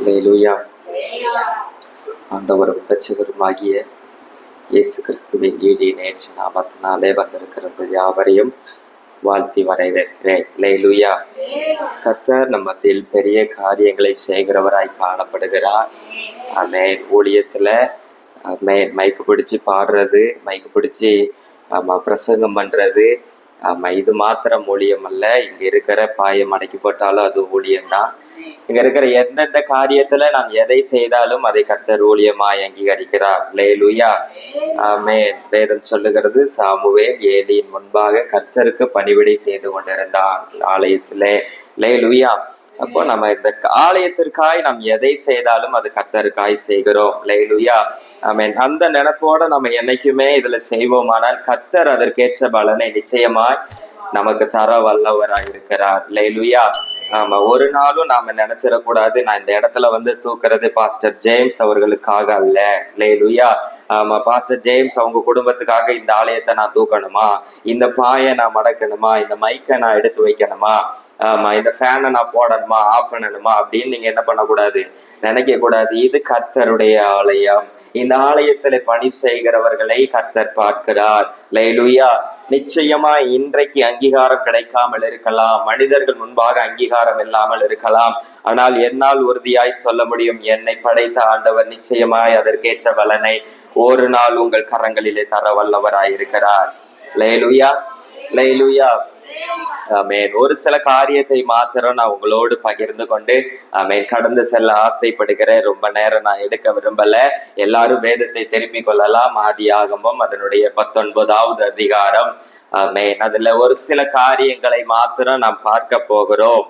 அல்லேலூயா. ஆண்டவரும் இரட்சகருமாகிய இயேசு கிறிஸ்துவின் ஈடி நேற்று நாமத்தினாலே வந்திருக்கிறவர்கள் யாவரையும் வாழ்த்தி வரவேற்கிறேன். அல்லேலூயா. கர்த்தர் நம்ம மத்தியில் பெரிய காரியங்களை செய்கிறவராய் காணப்படுகிறார். ஆமென். ஊழியத்துல மைக்கு பிடிச்சி பாடுறது, மைக்கு பிடிச்சி பிரசங்கம் பண்றது, இது மாத்திரம் ஊழியம் அல்ல. இங்க இருக்கிற பாயம் அடக்கி போட்டாலும் அது ஊழியம்தான். இங்க இருக்கிற எந்தெந்த காரியத்துல நாம் எதை செய்தாலும் அதை கர்த்தர் ஊழியமாய் அங்கீகரிக்கிறார். அல்லேலூயா. ஆமென். வேதம் சொல்லுகிறது, சாமுவேல் ஏலியின் முன்பாக கர்த்தருக்கு பணிவிடை செய்து கொண்டிருந்தான் ஆலயத்திலே. அல்லேலூயா. அப்போ நம்ம இந்த ஆலயத்திற்காய் நாம் எதை செய்தாலும் அது கர்த்தருக்காய் செய்கிறோம். அல்லேலூயா. ஆமென். அந்த நினைப்போட நம்ம என்னைக்குமே இதுல செய்வோமானால் கர்த்தர் அதற்கேற்ற பலனை நிச்சயமாய் நமக்கு தர வல்லவராய் இருக்கிறார். அல்லேலூயா. ஆமா, ஒரு நாளும் நாம நினைச்சிடக்கூடாது, நான் இந்த இடத்துல வந்து தூக்குறது பாஸ்டர் ஜேம்ஸ் அவர்களுக்காக அல்ல. அல்லேலூயா. ஆமா, பாஸ்டர் ஜேம்ஸ் அவங்க குடும்பத்துக்காக இந்த ஆலயத்தை நான் தூக்கணுமா, இந்த பாயை நான் மடக்கணுமா, இந்த மைக்கை நான் எடுத்து வைக்கணுமா, ஆமா இந்த ஃபேனை நான் போடணுமா, ஆஃப் பண்ணணுமா அப்படின்னு நீங்க என்ன பண்ணக்கூடாது, நினைக்க கூடாது. இது கர்த்தருடைய ஆலயம். இந்த ஆலயத்துல பணி செய்கிறவர்களை கர்த்தர் பார்க்கிறார். அல்லேலூயா. நிச்சயமா இன்றைக்கு அங்கீகாரம் கிடைக்காமல் இருக்கலாம், மனிதர்கள் முன்பாக அங்கீகாரம் இல்லாமல் இருக்கலாம். ஆனால் என்னால் உறுதியாய் சொல்ல முடியும், என்னை படைத்த ஆண்டவர் நிச்சயமாய் அதற்கேற்ற பலனை ஒரு நாள் உங்கள் கரங்களிலே தர வல்லவராயிருக்கிறார். அல்லேலூயா. அல்லேலூயா. ஆமென். ஒரு சில காரியத்தை மாத்திரம் நான் உங்களோடு பகிர்ந்து கொண்டு ஆமென் கடந்து செல்ல ஆசைப்படுகிறேன். ரொம்ப நேரம் நான் எடுக்க விரும்பல. எல்லாரும் வேதத்தை திரும்பிக் கொள்ளலாம். ஆதியாகமம் அதனுடைய 19வது அதிகாரம். ஆமென். அதுல ஒரு சில காரியங்களை மாத்திரம் நாம் பார்க்க போகிறோம்.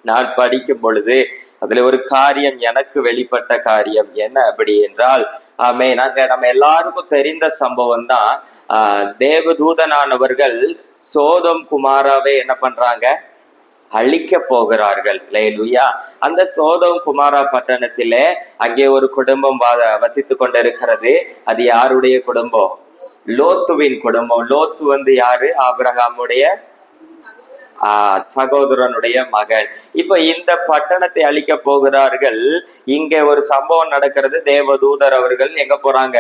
நான் படிக்கும் பொழுது அதுல ஒரு காரியம் எனக்கு வெளிப்பட்ட காரியம் என்ன அப்படி என்றால், நம்ம எல்லாருக்கும் தெரிந்த சம்பவம் தான். தேவதூதனானவர்கள் சோதம் குமாராவே என்ன பண்றாங்க, அழிக்க போகிறார்கள். அல்லேலூயா. அந்த சோதம் குமாரா பட்டணத்திலே அங்கே ஒரு குடும்பம் வசித்து கொண்டிருக்கிறது. அது யாருடைய குடும்பம்? லோத்துவின் குடும்பம். லோத்து வந்து யாரு? ஆபிரகாமுடைய சகோதரனுடைய மகன். இப்ப இந்த பட்டணத்தை அழிக்க போகிறார்கள். இங்க ஒரு சம்பவம் நடக்கிறது. தேவதூதர் அவர்கள் எங்க போறாங்க?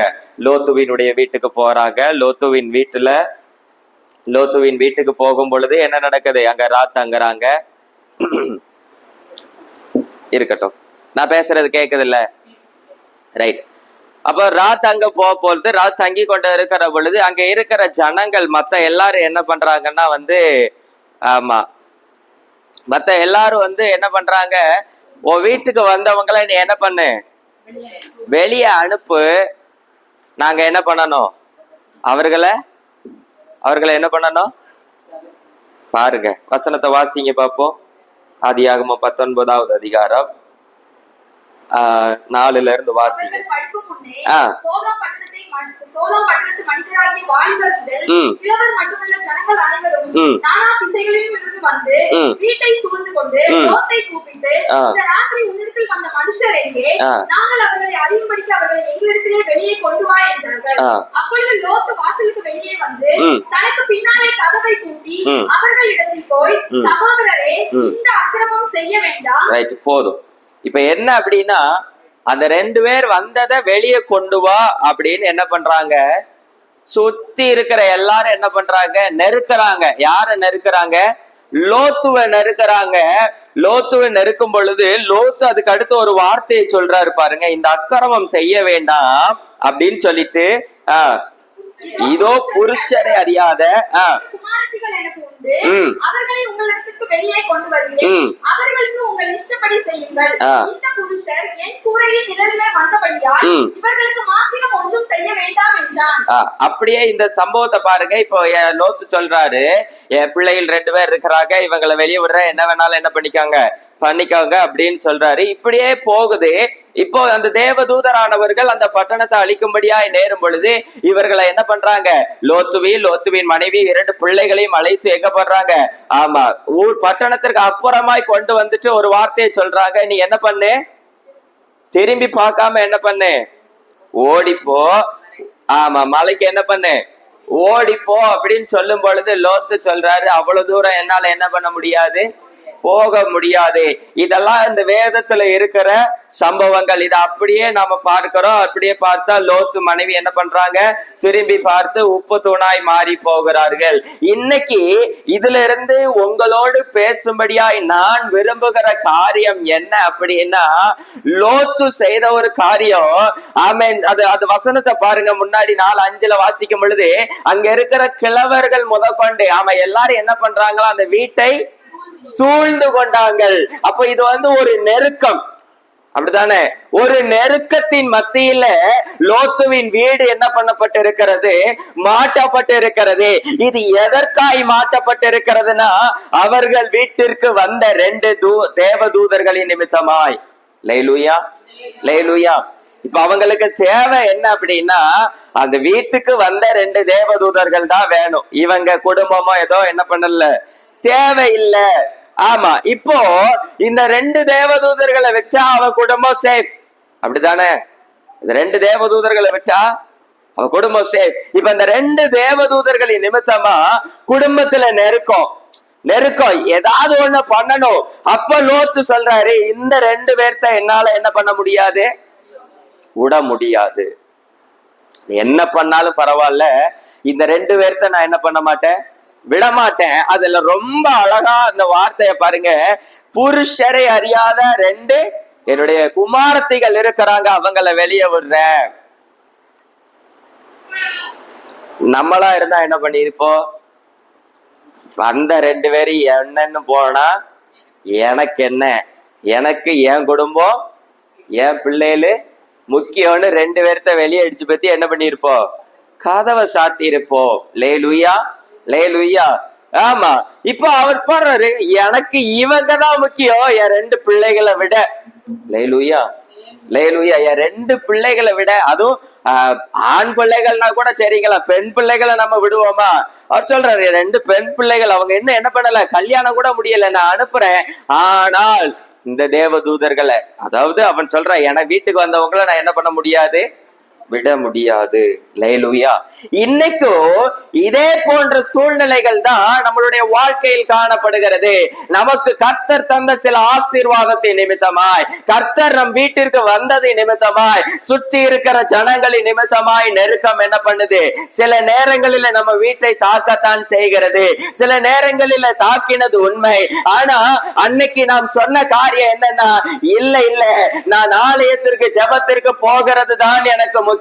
லோத்துவினுடைய வீட்டுக்கு போறாங்க. லோத்துவின் வீட்டுக்கு போகும் பொழுது என்ன நடக்குது? அங்க ராத் தங்குறாங்க. இருக்கட்டும், நான் பேசுறது கேக்குது இல்ல? ரைட். அப்ப ராத் அங்க போகும்பொழுது, ராத் தங்கி கொண்டு இருக்கிற பொழுது அங்க இருக்கிற ஜனங்கள் மத்த எல்லாரும் என்ன பண்றாங்கன்னா வந்து, ஆமா மத்த எல்லாரும் வந்து என்ன பண்றாங்க, உன் வீட்டுக்கு வந்தவங்களை நீ என்ன பண்ணு, வெளியே அனுப்பு. நாங்க என்ன பண்ணணும், அவர்களை என்ன பண்ணணும் பாருங்க. வசனத்தை வாசிங்க பாப்போம். ஆதியாகமம் 19வது அதிகாரம் 4ல இருந்து வாசிங்க. போதும். இப்ப என்ன அப்படின்னா, அந்த 2 பேர் வந்ததை வெளியே கொண்டு வா அப்படின்னு என்ன பண்றாங்க, சுத்தி இருக்கிற எல்லாரும் என்ன பண்றாங்க, நெருக்கிறாங்க. யார நெருக்கிறாங்க? லோத்துவை நெருக்கிறாங்க. லோத்துவை நெருக்கும் பொழுது லோத்து அதுக்கு அடுத்து ஒரு வார்த்தையை சொல்றாரு பாருங்க, இந்த அக்கிரமம் செய்ய வேண்டாம் அப்படின்னு சொல்லிட்டு, இதோ புருஷரை அறியாத அப்படியே இந்த சம்பவத்தை பாருங்க. இப்போ லோத்து சொல்றாரு, என் பிள்ளைகள் 2 பேர் இருக்கிறாங்க, இவங்களை வெளியே விடுற, என்ன வேணாலும் என்ன பண்ணிக்கோங்க அப்படின்னு சொல்றாரு. இப்படியே போகுது. இப்போ அந்த தேவதூதரானவர்கள் அந்த பட்டணத்தை அழிக்கும்படியாய் நேரும் பொழுது இவர்களை என்ன பண்றாங்க, லோத்துவின் மனைவி 2 பிள்ளைகளையும் அழைத்து எங்க பண்றாங்க, ஆமா பட்டணத்திற்கு அப்புறமாய் கொண்டு வந்துட்டு ஒரு வார்த்தையை சொல்றாங்க, நீ என்ன பண்ணு, திரும்பி பார்க்காம என்ன பண்ணு, ஓடிப்போ. ஆமா, மலைக்கு என்ன பண்ணு, ஓடிப்போ அப்படின்னு சொல்லும் பொழுது லோத்து சொல்றாரு, அவ்வளவு தூரம் என்னால என்ன பண்ண முடியாது, போக முடியாது. இதெல்லாம் இந்த வேதத்துல இருக்கிற சம்பவங்கள். இதை அப்படியே நாம பார்க்கிறோம். அப்படியே பார்த்தா லோத்து மனைவி என்ன பண்றாங்க? திரும்பி பார்த்து உப்பு தூணாய் மாறி போகிறார்கள். இன்னைக்கு இதுல இருந்து உங்களோடு பேசும்படியாய் நான் விரும்புகிற காரியம் என்ன அப்படின்னா, லோத்து செய்த ஒரு காரியம். ஆமென். அது வசனத்தை பாருங்க, முன்னாடி 4:5 வாசிக்கும் பொழுது அங்க இருக்கிற கிழவர்கள் முதற்கொண்டு எல்லாரும் என்ன பண்றாங்களோ அந்த வீட்டை சூழ்ந்து கொண்டாங்கள். அப்ப இது ஒரு நெருக்கம், அப்படித்தானே? ஒரு நெருக்கத்தின் மத்தியில லோத்துவின் வீடு என்ன பண்ணப்பட்டிருக்கிறது? மாட்டப்பட்டிருக்கிறது. இது எதற்காய் மாட்டப்பட்டிருக்கிறதுனா, அவர்கள் வீட்டிற்கு வந்த 2 தேவதூதர்களின் நிமித்தமாய். லேலூயா, லேலூயா. இப்ப அவங்களுக்கு தேவை என்ன அப்படின்னா, அந்த வீட்டுக்கு வந்த 2 தேவதூதர்கள் தான் வேணும். இவங்க குடும்பமோ ஏதோ என்ன பண்ணல, தேவையில்லை. ஆமா, இப்போ இந்த 2 தேவதூதர்களை விட்டா அவ குடும்பம் சேஃப், அப்படித்தானே? 2 தேவதூதர்களை விட்டா அவ குடும்பம் சேஃப். இப்ப இந்த 2 தேவதூதர்களின் நிமித்தமா குடும்பத்துல நெருக்கம், ஏதாவது ஒண்ணு பண்ணணும். அப்ப லோத்து சொல்றாரு, இந்த 2 பேர்த்த என்னால என்ன பண்ண முடியாது? விட முடியாது. என்ன பண்ணாலும் பரவாயில்ல, இந்த 2 பேர்த்த நான் என்ன பண்ண மாட்டேன்? விட மாட்டேன். அதுல ரொம்ப அழகா அந்த வார்த்தைய பாருங்க. புருஷரை அறியாத 2 என்னுடைய குமாரத்திகள் இருக்கிறாங்க, அவங்களை வெளியே விடுறேன். நம்மளா இருந்தா என்ன பண்ணிருப்போம்? அந்த 2 பேரும் என்னன்னு போனா எனக்கு என்ன, எனக்கு என் குடும்பம் என் பிள்ளைகளு முக்கியம்னு 2 பேர்த்த வெளியே அடிச்சு பத்தி என்ன பண்ணிருப்போம்? கதவை சாத்தி இருப்போம். லேலூயா, லேலூயா. ஆமா, இப்போ அவர் பாடுறாரு, எனக்கு இவங்க தான் முக்கியம் என் 2 பிள்ளைகளை விட. லேலூயா, லேலூயா. என் 2 பிள்ளைகளை விட, அதுவும் ஆண் பிள்ளைகள்னா கூட சரிங்களா, பெண் பிள்ளைகளை நம்ம விடுவோமா? அவர் சொல்றாரு, 2 பெண் பிள்ளைகள், அவங்க இன்னும் என்ன பண்ணல, கல்யாணம் கூட முடியல, நான் அனுப்புறேன். ஆனால் இந்த தேவதூதர்களை, அதாவது அவன் சொல்ற, என வீட்டுக்கு வந்தவங்களை நான் என்ன பண்ண முடியாது? விட முடியாது. லேலூயா. இன்னைக்கும் இதே போன்ற சூழ்நிலைகள் தான் நம்மளுடைய வாழ்க்கையில் காணப்படுகிறது. நமக்கு கர்த்தர் தந்த சில ஆசீர்வாதத்தின் நிமித்தமாய், கர்த்தர் நம் வீட்டிற்கு வந்ததை நிமித்தமாய், சுற்றி இருக்கிற ஜனங்களின் நிமித்தமாய் நெருக்கம் என்ன பண்ணுது? சில நேரங்களில் நம்ம வீட்டை தாக்கத்தான் செய்கிறது. சில நேரங்களில் தாக்கினது உண்மை. ஆனா அன்னைக்கு நாம் சொன்ன காரியம் என்னன்னா, இல்ல இல்ல, நான் ஆலயத்திற்கு ஜெபத்திற்கு போகிறது தான் எனக்கு முக்கியம்.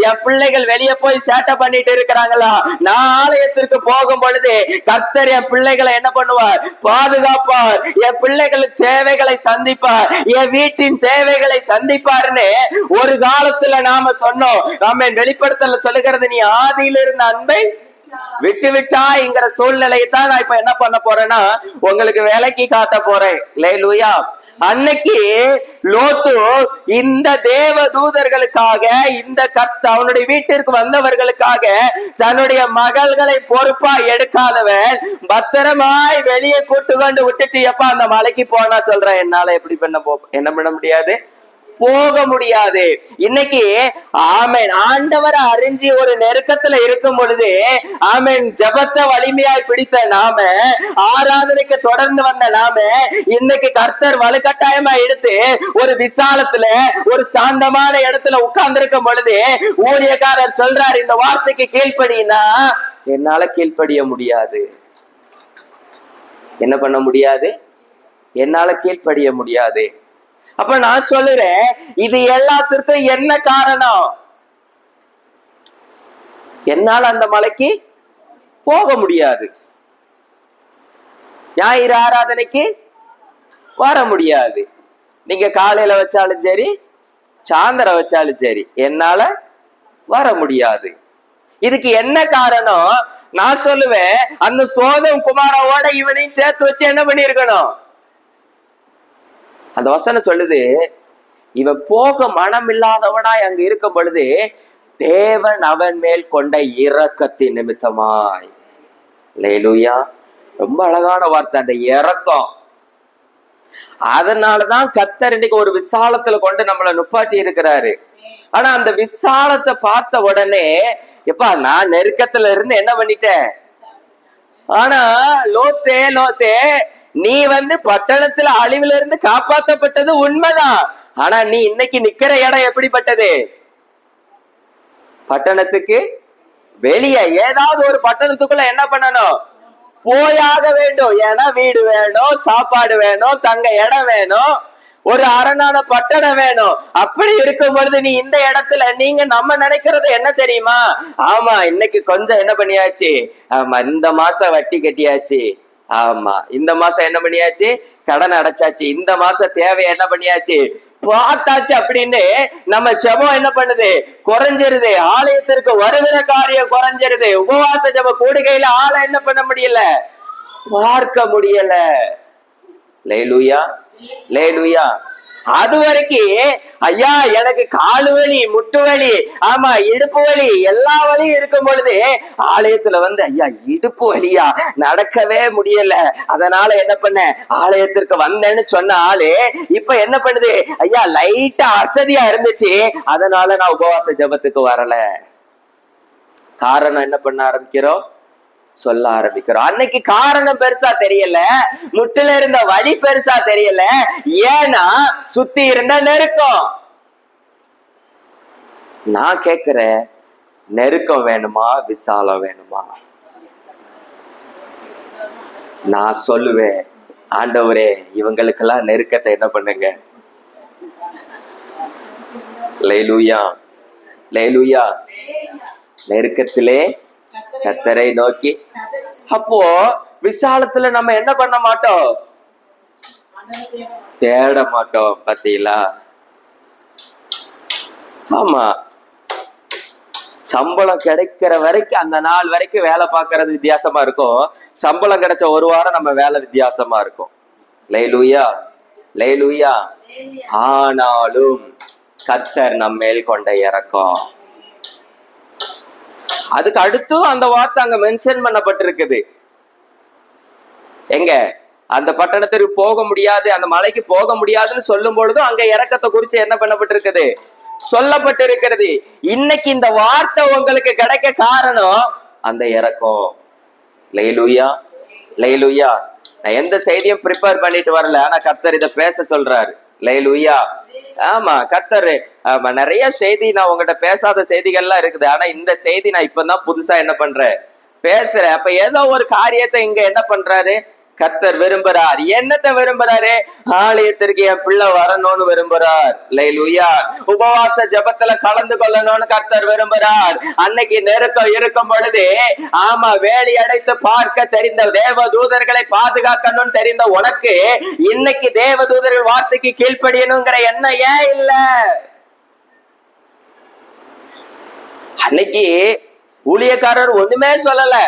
என் பிள்ளைகள் வெளியே போய் சேட்டை பண்ணிட்டு இருக்கிறாங்களா, நான் ஆலயத்திற்கு போகும் பொழுது கர்த்தர் என் பிள்ளைகளை என்ன பண்ணுவார்? பாதுகாப்பார். என் பிள்ளைகளுக்கு தேவைகளை சந்திப்பார், என் வீட்டின் தேவைகளை சந்திப்பார்னு ஒரு காலத்துல நாம சொன்னோம். நாம வெளிப்படுத்தல சொல்லுகிறது, நீ ஆதியில் இருந்த அன்பை விட்டுவிட்டாய்ங்கிற சூழ்நிலையை தான் நான் இப்ப என்ன பண்ண போறேன்னா உங்களுக்கு விலைக்கு காட்ட போறேன். லேலூயா. அன்னைக்கு லோத்து இந்த தேவ தூதர்களுக்காக, இந்த அவனுடைய வீட்டிற்கு வந்தவர்களுக்காக தன்னுடைய மகள்களை பொறுப்பா எடுக்காதவன் பத்திரமாய் வெளியே கூட்டு கொண்டு விட்டுட்டு எப்ப அந்த மலைக்கு போனா சொல்றேன், என்னால எப்படி என்ன பண்ண முடியாது? போக முடியாது. இன்னைக்கு ஆமென், ஆண்டவரை அறிஞ்சி ஒரு நெருக்கத்துல இருக்கும் பொழுது ஆமென், ஜெபத்தை வலிமையாய் பிடித்த நாம, ஆராதனைக்கு தொடர்ந்து வந்த நாம, இன்னைக்கு கர்த்தர் வலுக்கட்டாயமா எடுத்து ஒரு விசாலத்துல, ஒரு சாந்தமான இடத்துல உட்கார்ந்து இருக்கும் பொழுது ஊழியக்காரர் சொல்றாரு, இந்த வார்த்தைக்கு கீழ்ப்படினா, என்னால கீழ்ப்படிய முடியாது. என்ன பண்ண முடியாது? என்னால கீழ்ப்படிய முடியாது. அப்ப நான் சொல்லுறேன், இது எல்லாத்திற்கும் என்ன காரணம்? என்னால அந்த மலைக்கு போக முடியாது, ஞாயிறு ஆராதனைக்கு வர முடியாது. நீங்க காலையில வச்சாலும் சரி, சாயந்தரம் வச்சாலும் சரி, என்னால வர முடியாது. இதுக்கு என்ன காரணம்? நான் சொல்லுவேன், அந்த சோதம் குமாரோட இவனையும் சேர்த்து வச்சு என்ன பண்ணிருக்கணும்? அந்த வசனம் சொல்லுது, இவன் போக மனம் இல்லாதவனா அங்க இருக்கும் பொழுது தேவன் அவன் மேல் கொண்ட இரக்கத்தின் நிமித்தமாய். லேலூயா. ரொம்ப அழகான வார்த்தை அந்த இரக்கம். அதனாலதான் கர்த்தர் இன்னைக்கு ஒரு விசாலத்துல கொண்டு நம்மளை நுப்பாட்டி இருக்கிறாரு. ஆனா அந்த விசாலத்தை பார்த்த உடனே, எப்பா நான் நெருக்கத்துல இருந்து என்ன பண்ணிட்டேன்? ஆனா லோத்தே, நீ பட்டணத்துல அழிவுல இருந்து காப்பாற்றப்பட்டது உண்மைதான். ஆனா நீ இன்னைக்கு நிக்கிற இடம் எப்படிப்பட்டது? பட்டணத்துக்கு வெளியே ஏதாவது ஒரு பட்டணத்துக்குள்ள என்ன பண்ணணும்? போயாக வேண்டும். ஏன்னா வீடு வேணும், சாப்பாடு வேணும், தங்க இடம் வேணும், ஒரு அரணான பட்டணம் வேணும். அப்படி இருக்கும் பொழுது நீ இந்த இடத்துல நீங்க நம்ம நினைக்கிறது என்ன தெரியுமா? ஆமா இன்னைக்கு கொஞ்சம் என்ன பண்ணியாச்சு, ஆமா இந்த மாசம் வட்டி கட்டியாச்சு, ஆமா இந்த மாசம் என்ன பண்ணியாச்சு, கடன் அடைச்சாச்சு, இந்த மாசம் தேவையை என்ன பண்ணியாச்சு, பார்த்தாச்சு அப்படின்னு நம்ம ஜெபம் என்ன பண்ணுது? குறைஞ்சிருது. ஆலயத்திற்கு வருகிற காரியம் குறைஞ்சிருது. உபவாச ஜெப கூடுகையில ஆளை என்ன பண்ண முடியல, பார்க்க முடியல. லேலூயா லேலூயா. அது வரைக்கும் ஐயா எனக்கு காலு வலி, முட்டு வலி, ஆமா இடுப்பு வலி, எல்லா வலியும் இருக்கும் பொழுது ஆலயத்துல ஐயா இடுப்பு வலியா, நடக்கவே முடியல, அதனால என்ன பண்ண ஆலயத்திற்கு வந்தேன்னு சொன்ன ஆளு இப்ப என்ன பண்ணுது? ஐயா லைட்டா அசதியா இருந்துச்சு, அதனால நான் உபவாச ஜெபத்துக்கு வரல. காரணம் என்ன பண்ண ஆரம்பிக்கிறோம்? சொல்ல ஆரம்பிக்கிறோம். அன்னைக்கு காரணம் பெருசா தெரியல, முட்டுல இருந்த வழி பெருசா தெரியல. ஏன்னா சுத்தி இருந்த நெருக்கம். நான் கேக்குறேன், நெருக்கம் வேணுமா விசாலம் வேணுமா? நான் சொல்லுவேன், ஆண்டவரே இவங்களுக்கெல்லாம் நெருக்கத்தை என்ன பண்ணுங்க. லேலூயா லேலூயா. நெருக்கத்திலே கர்த்தரை நோக்கி. அப்போ விசாலத்துல நம்ம என்ன பண்ண மாட்டோம்? தேட மாட்டோம். பாத்தீங்களா? ஆமா சம்பளம் கிடைக்கிற வரைக்கும் அந்த நாள் வரைக்கும் வேலை பார்க்கறது வித்தியாசமா இருக்கும். சம்பளம் கிடைச்ச ஒரு வாரம் நம்ம வேலை வித்தியாசமா இருக்கும். லேலூயா லேலூயா. ஆனாலும் கர்த்தர் நம்ம மேல் கொண்ட இரக்கம். அதுக்கு அடுத்தும் அந்த வார்த்தை அங்க மென்ஷன் பண்ணப்பட்டிருக்குது. எங்க அந்த பட்டணத்திற்கு போக முடியாது, அந்த மலைக்கு போக முடியாதுன்னு சொல்லும் பொழுதும் அங்க இரக்கத்தை குறிச்சு என்ன பண்ணப்பட்டிருக்குது? சொல்லப்பட்டிருக்கிறது. இன்னைக்கு இந்த வார்த்தை உங்களுக்கு கிடைக்க காரணம் அந்த இரக்கம். லேலூயா லேலூயா. நான் எந்த செய்தியும் ப்ரிப்பேர் பண்ணிட்டு வரல, ஆனா கர்த்தர் இதை பேச சொல்றாரு. லேலூயா. ஆமா கர்த்தர் நிறைய செய்தி நான் உங்ககிட்ட பேசாத செய்திகள்லாம் இருக்குது. ஆனா இந்த செய்தி நான் இப்பதான் புதுசா என்ன பண்றேன், பேசுறேன். அப்ப ஏதோ ஒரு காரியத்தை இங்க என்ன பண்றாரு கர்த்தர் விரும்புறார். என்னத்தை விரும்புறாரு? ஆலயத்திற்கு என் பிள்ளை வரணும்னு விரும்புறார். லேலூயா. உபவாச ஜெபத்துல கலந்து கொள்ளணும்னு கர்த்தர் விரும்புறார். அன்னைக்கு நெருக்கம் இருக்கும் பொழுது ஆமா வேலி அடைத்து பார்க்க தெரிந்த தேவ தூதர்களை பாதுகாக்கணும்னு தெரிந்த உனக்கு இன்னைக்கு தேவ தூதர்கள் வார்த்தைக்கு கீழ்ப்படியணுங்கிற எண்ணம் ஏன் இல்ல? அன்னைக்கு ஊழியக்காரர் ஒண்ணுமே சொல்லல.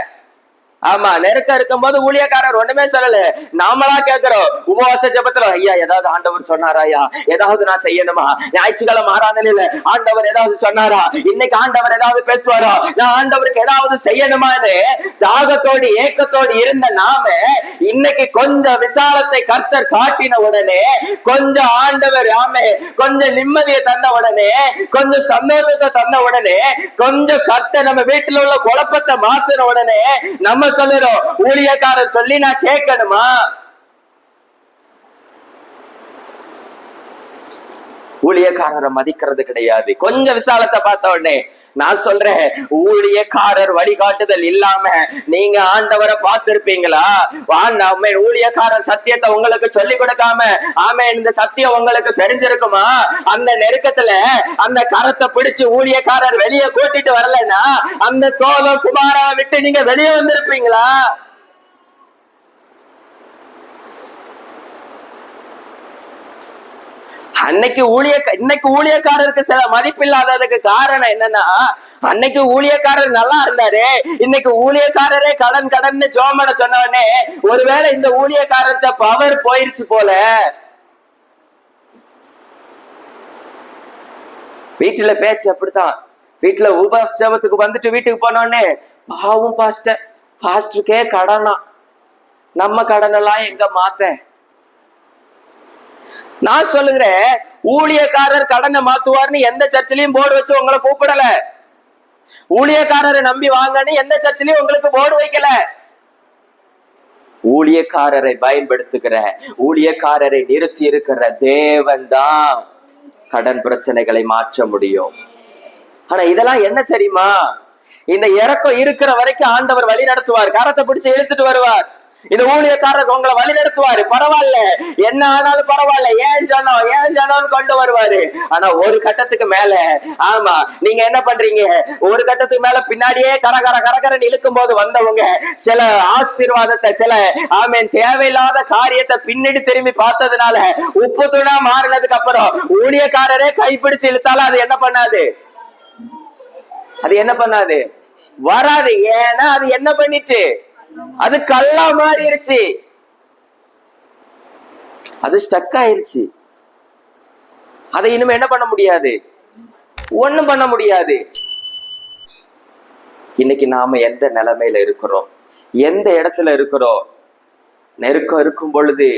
ஆமா நெருக்கம் இருக்கும் போது ஊழியக்காரர் ஒண்ணுமே சொல்லல. நாமளா கேட்கிறோம் உபவாச ஜெபத்துல, ஐயா ஏதாவது ஆண்டவர் சொன்னாராயா, ஏதாவது நான் செய்யணுமா? ஞாயிற்றுக்கிழமை ஆராதனையில ஆண்டவர் ஏதாவது சொன்னாரா? இன்னைக்கு ஆண்டவர் ஏதாவது பேசுவாரா? நான் ஆண்டவருக்கு ஏதாவது செய்யணுமான்னு தாகத்தோடு ஏக்கத்தோடு இருந்த நாம இன்னைக்கு கொஞ்சம் விசாலத்தை கர்த்தர் காட்டின உடனே, கொஞ்சம் ஆண்டவர் ஆமே கொஞ்சம் நிம்மதியை தந்த உடனே, கொஞ்சம் சந்தோஷத்தை தந்த உடனே, கொஞ்சம் கர்த்தர் நம்ம வீட்டுல உள்ள குழப்பத்தை மாத்தின உடனே நம்ம சொல்லுறோம் ஊழியக்காரர் சொல்லி நான் கேட்கணுமா? ஊழியக்காரரை மதிக்கிறது கிடையாது. கொஞ்சம் விசாலத்தை பார்த்த உடனே நான் சொல்றேன், ஊழியக்காரர் வழிகாட்டுதல் இல்லாம நீங்க ஆண்டவரை பார்த்திருப்பீங்களா? ஊழியக்காரர் சத்தியத்தை உங்களுக்கு சொல்லி கொடுக்காம ஆமே இந்த சத்தியம் உங்களுக்கு தெரிஞ்சிருக்குமா? அந்த நெருக்கத்துல அந்த கரத்தை பிடிச்சு ஊழியக்காரர் வெளியே கூட்டிட்டு வரலன்னா அந்த சோதம் குமாராவை விட்டு நீங்க வெளியே வந்திருப்பீங்களா? இன்னைக்கு ஊழியக்காரருக்கு சில மதிப்பு இல்லாததுக்கு காரணம் என்னன்னா, அன்னைக்கு ஊழியக்காரர் நல்லா இருந்தாரு, இன்னைக்கு ஊழியக்காரரே கடன் ஜோமன சொன்ன உடனே ஒருவேளை இந்த ஊழியக்காரர்கிட்ட பவர் போயிருச்சு போல. வீட்டுல பேச்சு அப்படித்தான். வீட்டுல உபவாச ஜெபத்துக்கு வந்துட்டு வீட்டுக்கு போனோடனே பாவம் பாஸ்டருக்கே கடனா, நம்ம கடன் எல்லாம் எங்க மாத்த. நான் சொல்லுகிறேன், ஊழியக்காரர் கடனை மாத்துவார்னு எந்த சர்ச்சிலையும் போர்டு வச்சு உங்களை கூப்பிடல. ஊழியக்காரரை நம்பி வாங்கன்னு எந்த சர்ச்சிலையும் உங்களுக்கு போர்டு வைக்கல. ஊழியக்காரரை பயன்படுத்துகிற, ஊழியக்காரரை நிறுத்தி இருக்கிற தேவன் தான் கடன் பிரச்சனைகளை மாற்ற முடியும். ஆனா இதெல்லாம் என்ன தெரியுமா? இந்த இறக்கம் இருக்கிற வரைக்கும் ஆண்டவர் வழி நடத்துவார், கரத்தை பிடிச்சு இழுத்துட்டு வருவார். இந்த ஊழியக்காரர் உங்களை வழி நடத்துவாரு, பரவாயில்ல, என்ன ஆனாலும் பரவாயில்ல, ஏன் ஜனம் கொண்டு வருவாரு. ஆனா ஒரு கட்டத்துக்கு மேல, ஆமா, நீங்க என்ன பண்றீங்க, ஒரு கட்டத்துக்கு மேல பின்னாடியே கரகரன்னு இழுக்கும் போது வந்தவங்க சில ஆசீர்வாதத்தை, சில தேவையில்லாத காரியத்தை பின்னாடி திரும்பி பார்த்ததுனால உப்பு தூணா மாறினதுக்கு அப்புறம் ஊழியக்காரரே கைப்பிடிச்சு இழுத்தாலும் அது என்ன பண்ணாது, வராது. ஏன்னா அது என்ன பண்ணிட்டு, அது கல்லா மாறிடுச்சு, அது ஸ்டக் ஆயிருச்சு. அதை இனிமே என்ன பண்ண முடியாது, ஒண்ணும் பண்ண முடியாது. இன்னைக்கு நாம எந்த நிலைமையில இருக்கிறோம், எந்த இடத்துல இருக்கிறோம்? நெருக்கம் இருக்கும் பொழுது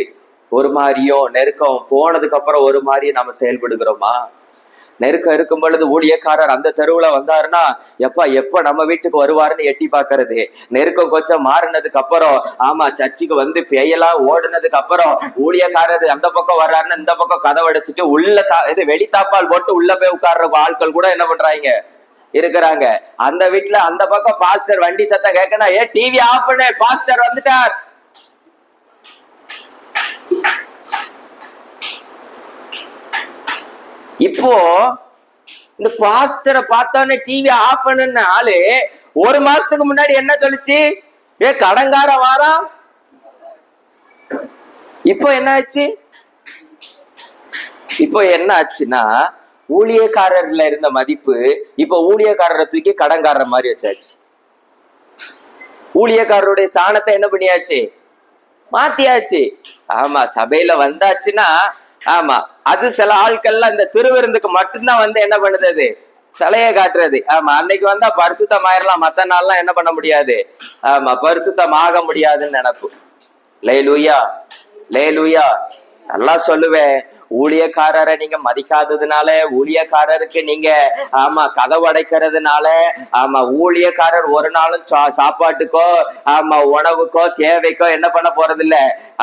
ஒரு மாதிரியும், நெருக்கம் போனதுக்கு அப்புறம் ஒரு மாதிரியும் நாம செயல்படுகிறோமா? நெருக்கம் இருக்கும் பொழுது ஊழியக்காரர் அந்த தெருவுல வந்தாருன்னா எப்ப நம்ம வீட்டுக்கு வருவாருன்னு எட்டி பாக்குறது. நெருக்கம் கொஞ்சம் மாறினதுக்கு அப்புறம், ஆமா, சர்ச்சுக்கு வந்து பேயெல்லாம் ஓடுனதுக்கு அப்புறம் ஊழியக்காரர் அந்த பக்கம் வர்றாருன்னு இந்த பக்கம் கதவை அடைச்சிட்டு உள்ள வெளி தாப்பால் போட்டு உள்ள போய் உட்கார்ற ஆட்கள் கூட என்ன பண்றாங்க, இருக்கிறாங்க. அந்த வீட்டுல அந்த பக்கம் பாஸ்டர் வண்டி சத்தம் கேட்கணும், டிவி ஆஃப் பண்ணு, பாஸ்டர் வந்துட்டார். இப்போ இந்த பாஸ்டரை பார்த்தோன்னே டிவி ஆஃப் பண்ணுன ஆளு ஒரு மாசத்துக்கு முன்னாடி என்ன சொல்லிச்சு, கடங்கார வாரம். இப்போ என்ன ஆச்சு, இப்போ என்ன ஆச்சுன்னா ஊழியக்காரர்ல இருந்த மதிப்பு இப்ப ஊழியக்காரரை தூக்கி கடங்காரர் மாதிரி வச்சாச்சு. ஊழியக்காரருடைய ஸ்தானத்தை என்ன பண்ணியாச்சு, மாத்தியாச்சு. ஆமா, சபையில வந்தாச்சுன்னா, ஆமா, அது சில ஆட்கள்ல இந்த திருவிருந்துக்கு மட்டும்தான் வந்து என்ன பண்ணுது, தலையை காட்டுறது. ஆமா, அன்னைக்கு வந்தா பரிசுத்தம் ஆயிரலாம், மத்த நாள்லாம் என்ன பண்ண முடியாது, ஆமா, பரிசுத்தம் ஆக முடியாதுன்னு நினைப்பு. லேலூயா, லேலூயா. நல்லா சொல்லுவேன், ஊழியக்காரரை நீங்க மதிக்காததுனால, ஊழியக்காரருக்கு நீங்க ஆமா கதவு அடைக்கிறதுனால, ஆமா, ஊழியக்காரர் ஒரு நாளும் சாப்பாட்டுக்கோ, ஆமா, உணவுக்கோ, தேவைக்கோ என்ன பண்ண போறதில்ல,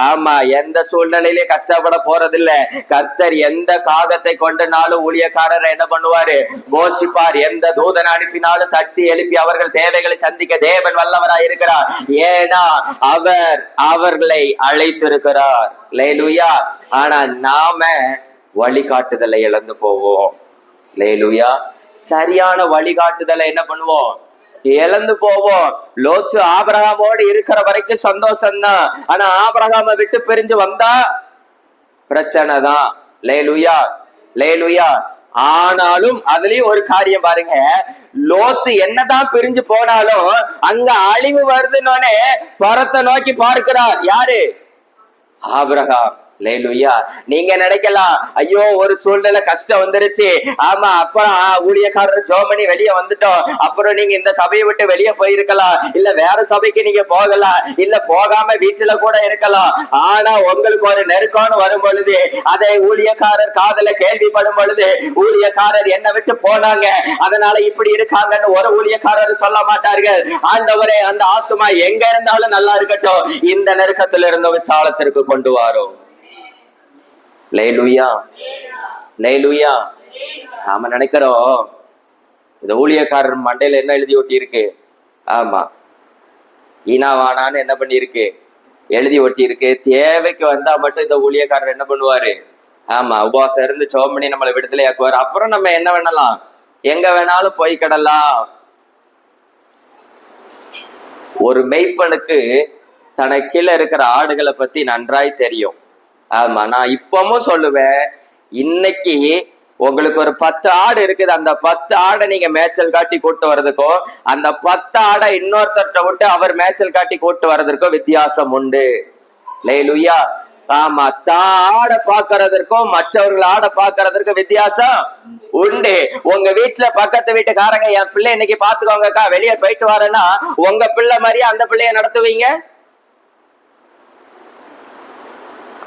ஆமா, எந்த சூழ்நிலையிலே கஷ்டப்பட போறதில்ல. கர்த்தர் எந்த காகத்தை கொண்டனாலும் ஊழியக்காரரை என்ன பண்ணுவாரு, போஷிப்பார். எந்த தூதன் அனுப்பினாலும் தட்டி எழுப்பி அவர்கள் தேவைகளை சந்திக்க தேவன் வல்லவராய் இருக்கிறார். ஏன்னா அவர் அவர்களை அழைத்திருக்கிறார். லேலூயா. ஆனா நாம வழிகாட்டுதலை இழந்து போவோம். லேலூயா. சரியான வழிகாட்டுதலை என்ன பண்ணுவோம், இழந்து போவோம். லோத்து ஆபிரகாமோடு இருக்கிற வரைக்கும் சந்தோஷம்தான், ஆனா ஆபிரகாம விட்டு பிரிஞ்சு வந்தா பிரச்சனை தான். லேலூயா, லேலூயா. ஆனாலும் அதுலயும் ஒரு காரியம் பாருங்க, லோத்து என்னதான் பிரிஞ்சு போனாலும் அங்க அழிவு வருதுன்னொன்னே பரத்தை நோக்கி பார்க்கிறார். யாரு, ஆபிரகாம். லேலூயா. நீங்க நினைக்கலாம், ஐயோ ஒரு சூழ்நிலை கஷ்டம் வந்துருச்சு, ஆமா, அப்புறம் ஊழியக்காரர் ஜோமனி வெளியே வந்துட்டோம், அப்புறம் நீங்க இந்த சபையை விட்டு வெளியே போயிருக்கலாம், இல்ல வேற சபைக்கு நீங்க போகலாம், இல்ல போகாம வீட்டுல கூட இருக்கலாம். ஆனா உங்களுக்கு ஒரு நெருக்கம்னு வரும் பொழுது, அதை ஊழியக்காரர் காதல கேள்விப்படும் பொழுது, ஊழியக்காரர் என்ன விட்டு போனாங்க, அதனால இப்படி இருக்காங்கன்னு ஒரு ஊழியக்காரர் சொல்ல மாட்டார்கள். ஆண்டவரே, அந்த ஆத்துமா எங்க இருந்தாலும் நல்லா இருக்கட்டும், இந்த நெருக்கத்துல இருந்த விசாலத்திற்கு கொண்டு வரும். லேலூயா, லேலூயா. நாம நினைக்கிறோம் இந்த ஊழியக்காரர் மண்டையில என்ன எழுதி ஒட்டி இருக்கு, ஆமா, ஈனாவானான்னு என்ன பண்ணிருக்கு, எழுதி ஒட்டி இருக்கு. தேவைக்கு வந்தா மட்டும் இந்த ஊழியக்காரர் என்ன பண்ணுவாரு, ஆமா, உபவாசம் இருந்து ஜெபம் பண்ணி நம்மளை விடுதலை ஆக்குவாரு. அப்புறம் நம்ம என்ன வேணலாம், எங்க வேணாலும் போய் கிடலாம். ஒரு மெய்ப்பனுக்கு தனக்கு இருக்கிற ஆடுகளை பத்தி நன்றாய் தெரியும். ஆமா, நான் இப்பவும் சொல்லுவேன், இன்னைக்கு உங்களுக்கு ஒரு 10 ஆடு இருக்குது, அந்த 10 ஆடை நீங்க மேய்ச்சல் காட்டி கூட்டு வர்றதுக்கும், அந்த 10 ஆடை இன்னொருத்தர்கிட்ட விட்டு அவர் மேய்ச்சல் காட்டி கூட்டு வர்றதுக்கும் வித்தியாசம் உண்டு. லேலூயா. ஆமா, தான் ஆடை பாக்குறதற்கும் மற்றவர்கள் ஆடை பாக்குறதற்கும் வித்தியாசம் உண்டு. உங்க வீட்டுல பக்கத்து வீட்டுக்காரங்க, என் பிள்ளை இன்னைக்கு பாத்துக்கோங்கக்கா, வெளியே போயிட்டு வரேன்னா உங்க பிள்ளை மாதிரியே அந்த பிள்ளைய நடத்துவீங்க?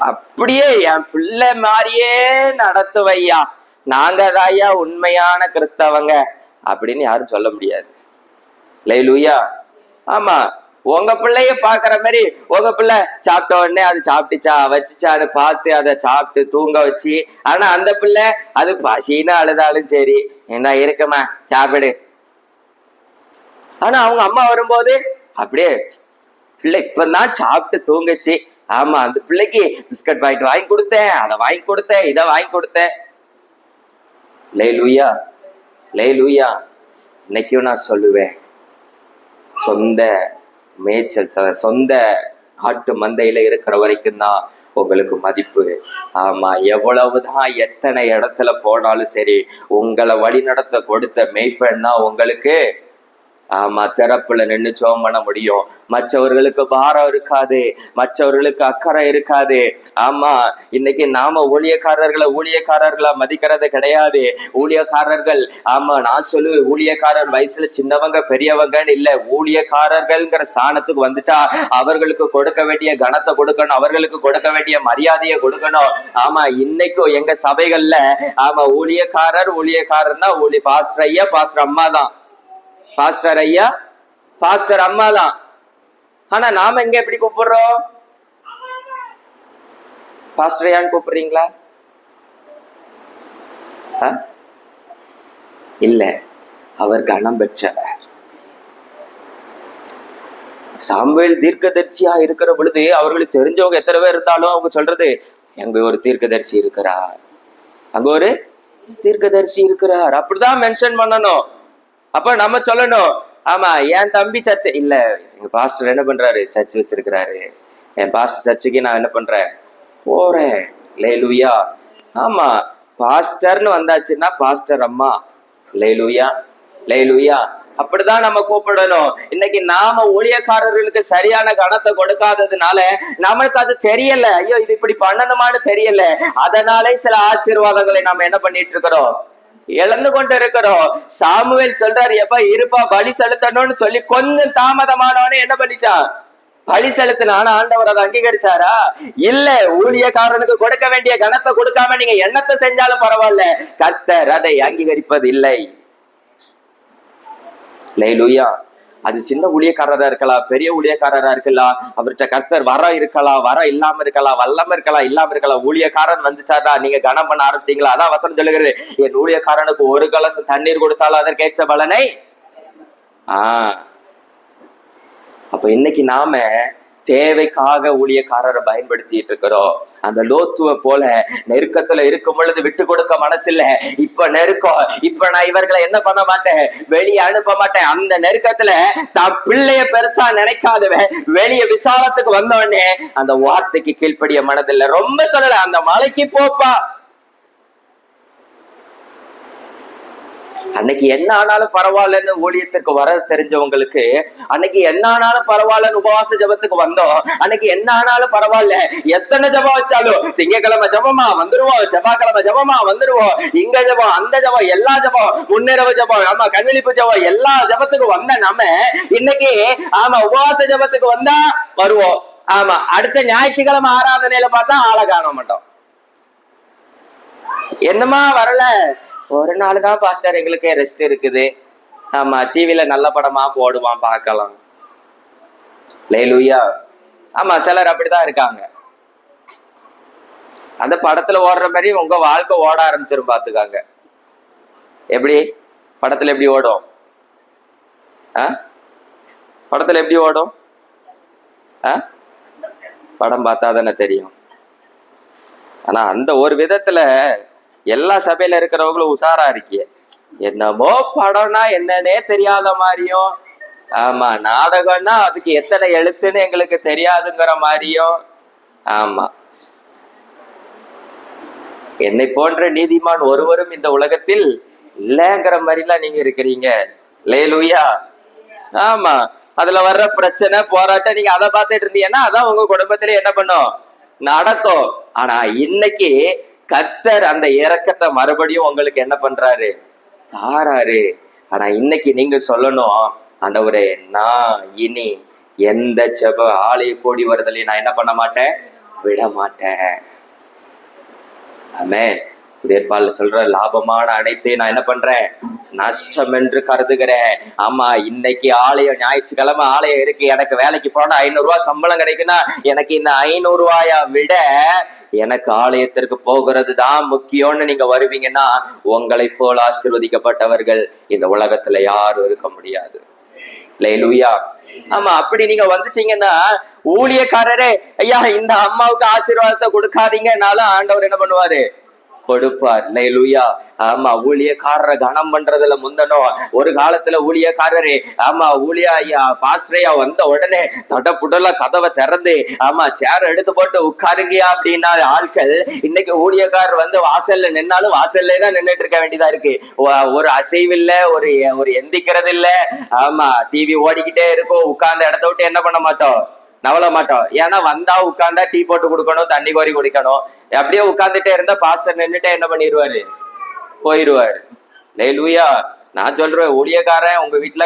அப்படியே என் பிள்ளை மாதிரியே நடத்துவையா, நாங்க தாயா உண்மையான கிறிஸ்தவங்க அப்படின்னு யாரும் சொல்ல முடியாது. லேலூயா. ஆமா, உங்க பிள்ளைய பாக்குற மாதிரி உங்க பிள்ளை சாப்பிட்ட உடனே அது சாப்பிட்டுச்சா வச்சுச்சான்னு பார்த்து அதை சாப்பிட்டு தூங்க வச்சு, ஆனா அந்த பிள்ளை அது பசின்னு அழுதாலும் சரி என்ன இருக்குமா சாப்பிடு. ஆனா அவங்க அம்மா வரும்போது அப்படியே பிள்ளை இப்பதான் சாப்பிட்டு தூங்குச்சு, ஆமா அந்த பிள்ளைக்கு பிஸ்கட் பாக்கெட் வாங்கி கொடுத்தேன், அதை வாங்கி கொடுத்தேன், இதை வாங்கி கொடுத்தேன். லேலூயா லேலூயா. இன்னைக்கும் நான் சொல்லுவேன், சொந்த மேய்ச்சல் சொந்த ஆட்டு மந்தையில இருக்கிற வரைக்கும் தான் உங்களுக்கு மதிப்பு. ஆமா, எவ்வளவுதான் எத்தனை இடத்துல போனாலும் சரி, உங்களை வழி நடத்த கொடுத்த மேய்ப்பன் தான் உங்களுக்கு ஆமா திறப்புல நின்று ஜெபம் பண்ண முடியும். மற்றவர்களுக்கு பாரம் இருக்காது, மற்றவர்களுக்கு அக்கறை இருக்காது. ஆமா, இன்னைக்கு நாம ஊழியக்காரர்களா மதிக்கிறது கிடையாது. ஊழியக்காரர்கள் ஆமா நான் சொல்லுவேன், ஊழியக்காரர் வயசுல சின்னவங்க பெரியவங்கன்னு இல்ல, ஊழியக்காரர்கள்ங்கிற ஸ்தானத்துக்கு வந்துட்டா அவர்களுக்கு கொடுக்க வேண்டிய கனத்தை கொடுக்கணும், அவர்களுக்கு கொடுக்க வேண்டிய மரியாதையை கொடுக்கணும். ஆமா, இன்னைக்கும் எங்க சபைகள்ல ஆமா ஊழியக்காரர்னா பாஸ்டர் ஐயா பாஸ்டர் அம்மா தான், பாஸ்டர் ஐயா பாஸ்டர் அம்மா தான். ஆனா நாம எங்க எப்படி கூப்பிடுறோம்? பாஸ்டர் ஐயான்னு கூப்பிடுறீங்களா? இல்ல, அவர் கனம் பெற்றவர். சாமுவேல் தீர்க்கதரிசியா இருக்கிற பொழுது அவர்களுக்கு தெரிஞ்சவங்க எத்தனை பேர் இருந்தாலும் அவங்க சொல்றது, அங்க ஒரு தீர்க்கதரிசி இருக்கிறார், அங்க ஒரு தீர்க்கதரிசி இருக்கிறார், அப்படிதான் மென்ஷன் பண்ணணும். அப்ப நம்ம சொல்லணும், ஆமா என் தம்பி சர்ச்சை இல்ல, எங்க பாஸ்டர் என்ன பண்றாரு, சர்ச் வச்சிருக்கிறாரு, என் பாஸ்டர் சர்ச்சுக்கு நான் என்ன பண்றேன், போறேன். லேலூயா. ஆமா, பாஸ்டர்னு வந்தாச்சுன்னா பாஸ்டர் அம்மா. லேலூயா லேலூயா. அப்படிதான் நம்ம கூப்பிடணும். இன்னைக்கு நாம ஊழியக்காரர்களுக்கு சரியான கனத்தை கொடுக்காததுனால நமக்கு அது தெரியல, ஐயோ இது இப்படி பண்ணணுமான்னு தெரியல, அதனாலே சில ஆசீர்வாதங்களை நாம என்ன பண்ணிட்டு இருக்கிறோம், இழந்து கொண்டு இருக்கிறோம். சாமுவேல் சொல்றாரு, எப்ப இருப்பா பலி செலுத்தணும்னு சொல்லி கொஞ்சம் தாமதமானவனே என்ன பண்ணிச்சான், பலி செலுத்தினான. ஆண்டவர் அதை அங்கீகரிச்சாரா? இல்ல. ஊழியக்காரனுக்கு கொடுக்க வேண்டிய கனத்தை கொடுக்காம நீங்க என்னத்தை செஞ்சாலும் பரவாயில்ல, கர்த்தர் அதை அங்கீகரிப்பது இல்லை. லேலூயா. அது சின்ன ஊழியக்காரரா இருக்கலாம், பெரிய ஊழியக்காரரா இருக்கலாம், அவர்கிட்ட கர்த்தர் வரம் இருக்கலாம், வரம் இல்லாம இருக்கலாம், வல்லம இருக்கலாம், இல்லாம இருக்கலாம். ஊழியக்காரன் வந்துச்சாரா நீங்க கனம் பண்ண ஆரம்பிச்சிட்டீங்களா? அதான் வசனம் சொல்லுகிறது, என் ஊழியக்காரனுக்கு ஒரு கலசம் தண்ணீர் கொடுத்தாலும் அதற்கேற்ற பலனை. அப்ப இன்னைக்கு நாம தேவைக்காக ஊழியக்காரரை பயன்படுத்திட்டு இருக்கிறோம். அந்த லோத்துவ போல நெருக்கத்துல இருக்கும் பொழுது விட்டு கொடுக்க மனசு இல்ல, இப்ப நெருக்கம், இப்ப நான் இவர்களை என்ன பண்ண மாட்டேன், வெளியே அனுப்ப மாட்டேன். அந்த நெருக்கத்துல தான் பிள்ளைய பெருசா நினைக்காதவன் வெளியே விசாலத்துக்கு வந்தோடனே அந்த வார்த்தைக்கு கீழ்ப்படிய மனதில்ல. ரொம்ப சொல்லல, அந்த மலைக்கு போப்பா, அன்னைக்கு என்ன ஆனாலும் பரவாயில்லன்னு ஊழியத்திற்கு வர தெரிஞ்சவங்களுக்கு, அன்னைக்கு என்ன ஆனாலும் பரவாயில்லன்னு உபவாச ஜபத்துக்கு வந்தோம், அன்னைக்கு என்ன ஆனாலும் பரவாயில்ல, எத்தனை ஜபம் வச்சாலும் திங்கக்கிழமை ஜபமா வந்துருவோம், செவ்வாய்க்கிழமை ஜபமா வந்துருவோம், இங்க ஜபம் அந்த ஜபம் எல்லா ஜபம், முன்னிரவு ஜபம், ஆமா கண்விழிப்பு ஜபம், எல்லா ஜபத்துக்கும் வந்த நம்ம இன்னைக்கு ஆமா உபவாச ஜபத்துக்கு வந்தா வருவோம், ஆமா அடுத்த ஞாயிற்றுக்கிழமை ஆராதனையில பார்த்தா ஆளை காண மாட்டோம். என்னமா வரல, ஒரு நாள் தான் பாஸ்டர் எங்களுக்கே ரெஸ்ட் இருக்குது, ஆமா டிவில நல்ல படமா போடுவான் பார்க்கலாம். லேலூயா. ஆமா சிலர் அப்படிதான் இருக்காங்க. அந்த படத்துல ஓடுற மாதிரி உங்க வாழ்க்கை ஓட ஆரம்பிச்சிரும் பாத்துக்காங்க. எப்படி படத்துல எப்படி ஓடும்? படத்துல எப்படி ஓடும்? படம் பார்த்தா தானே தெரியும். ஆனா அந்த ஒரு விதத்துல எல்லா சபையில இருக்கிறவங்களும் உஷாரா இருக்கிய, என்னமோ படம்னா என்னன்னே தெரியாத மாதிரியும், ஆமா நாடகம்னா அதுக்கு எத்தனை எழுத்துன்னு எங்களுக்கு தெரியாதுங்கிற மாதிரியும், ஆமா என்னை போன்ற நீதிமான் ஒருவரும் இந்த உலகத்தில் இல்லைங்கிற மாதிரிலாம் நீங்க இருக்கிறீங்க. லேலூயா. ஆமா, அதுல வர்ற பிரச்சனை போராட்டம் நீங்க அதை பார்த்துட்டு இருந்தீங்கன்னா அதான் உங்க குடும்பத்திலே என்ன பண்ணும், நடக்கும். ஆனா இன்னைக்கு கர்த்தர் அந்த இரக்கத்தை மறுபடியும் உங்களுக்கு என்ன பண்றாரு, தாராரு. ஆனா இன்னைக்கு நீங்க சொல்லணும், ஆண்டவரே நான் இனி எந்த ஜெப ஆலய கூடி வருதலையும் நான் என்ன பண்ண மாட்டேன், விட மாட்டேன். ஆமென். புதியற்பால சொல்ற லாபமான அனைத்தையும் நான் என்ன பண்றேன், நஷ்டம் என்று கருதுகிறேன். ஆமா, இன்னைக்கு ஆலயம் ஞாயிற்றுக்கிழமை ஆலயம் இருக்கு, எனக்கு வேலைக்கு போனா 500 ரூபாய் சம்பளம் கிடைக்குன்னா எனக்கு இந்த 500 ரூபாயை விட எனக்கு ஆலயத்திற்கு போகிறது தான் முக்கியம்னு நீங்க வருவீங்கன்னா உங்களை போல ஆசீர்வதிக்கப்பட்டவர்கள் இந்த உலகத்துல யாரும் இருக்க முடியாது. அல்லேலூயா. ஆமா, அப்படி நீங்க வந்துட்டீங்கன்னா ஊழியக்காரரே ஐயா இந்த அம்மாவுக்கு ஆசீர்வாதத்தை கொடுக்காதீங்கன்னாலும் ஆண்டவர் என்ன பண்ணுவாரு, கொடுப்பார். அல்லேலூயா. ஆமா, ஊழியக்காரரை கனம் பண்றதுல முந்தனும். ஒரு காலத்துல ஊழியக்காரரு ஆமா ஐயா பாஸ்டரையா வந்த உடனே தடப்புடல கதவை திறந்து ஆமா சேர் எடுத்து போட்டு உட்காருங்கயா அப்படின்னா ஆட்கள் இன்னைக்கு ஊழியக்காரர் வந்து வாசல்ல நின்னாலும் வாசல்லே தான் நின்றுட்டு இருக்க வேண்டியதா இருக்கு. ஒரு அசைவில்ல, ஒரு எந்திக்கிறது இல்ல. ஆமா, டிவி ஓடிக்கிட்டே இருக்கும். உட்கார்ந்த இடத்த விட்டு என்ன பண்ண மாட்டோம், நவள மாட்டோம். ஏன்னா வந்தா உட்கார்ந்தா டீ போட்டு கொடுக்கணும், தண்ணி கோரி குடிக்கணும். அப்படியே உட்கார்ந்துட்டே இருந்தா பாஸ்டர் நின்னுட்டே என்ன பண்ணிடுவாரு, போயிடுவாரு. அல்லேலூயா. நான் சொல்றேன், ஊழியக்காரன் உங்க வீட்டுல